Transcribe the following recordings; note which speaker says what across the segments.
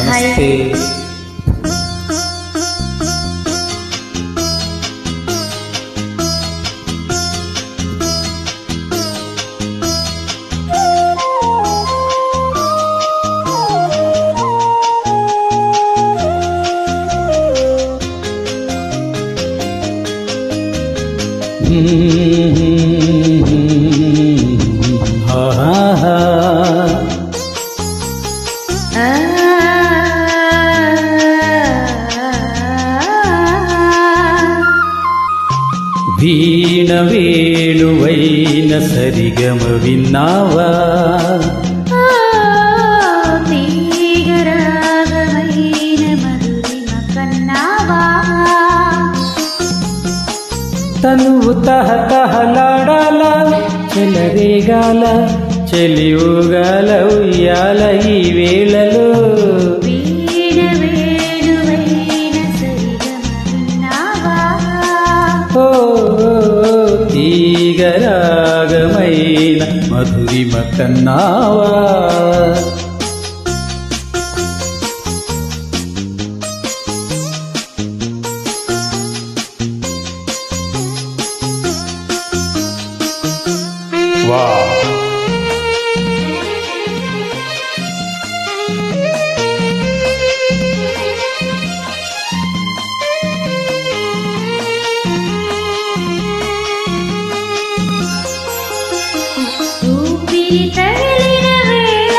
Speaker 1: నమస్తే. వీణ వేణువైన సరిగమ విన్నావా, తనువు తహతహలాడాల చెలరేగాల చెలి ఊగాల ఉయ్యాల ఈ వేళలో, తీగరాగమైన మధురిమ కన్నావా.
Speaker 2: తగిలిన వేళ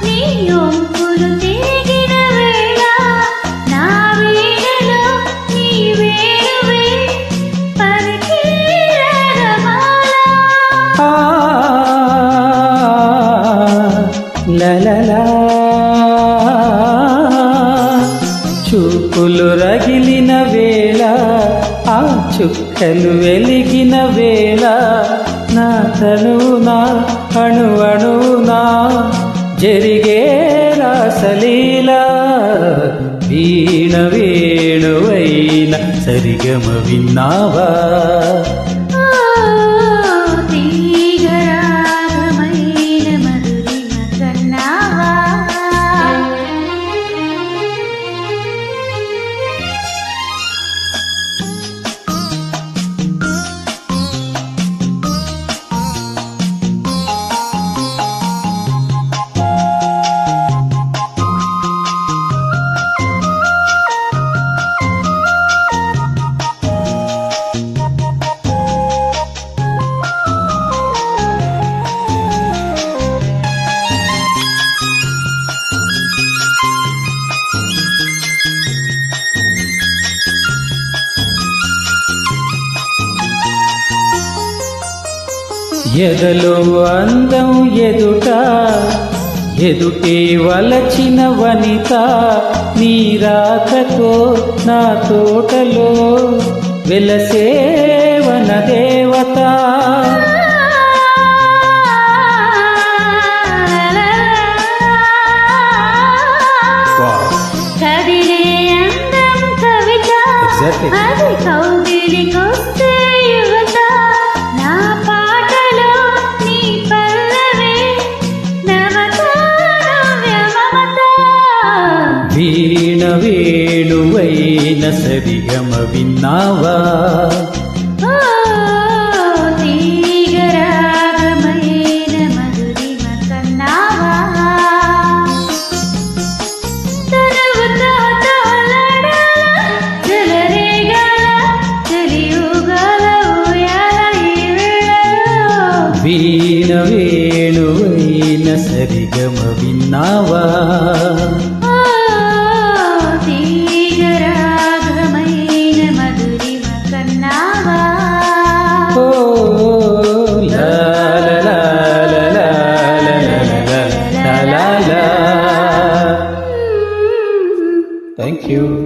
Speaker 2: నీ ఒంపులు తిరిగిన వేళ నా వీణలో నీ వేణువే పలికి రాగమాల.
Speaker 1: లలలా చూపులు రగిలిన వేళ ఆ చుక్కలు వెలిగిన వేళ నా తనువునా అణువణువునా జరిగే రాసలీలా. వీణ వేణువైన సరిగమ విన్నావా,
Speaker 2: తీగరాగమైన మధురిమ కన్నావా.
Speaker 1: ఎదలో అందం ఎదుట ఎదుటే వలచిన వనిత, నీ రాకతో నా తోటలో వెలసేవన దేవత.
Speaker 2: కదిలే అందం కవిత, అది కౌగిలికొస్తే యువత. నా పాటలో నీ పల్లవి నవకావ్య మమత.
Speaker 1: వీణ వేణువైన సరిగమ విన్నావా,
Speaker 2: తీగరాగమైన మధురిమ కన్నావా. తనువుతో తోలడాల చెలరేగాల చెలి ఊగాల ఊయాల ఈ వేళలో.
Speaker 1: వీణ వేణువైన సరిగమ విన్నావా,
Speaker 2: తీగరాగమైన మధురిమ కన్నావా.
Speaker 1: Thank you.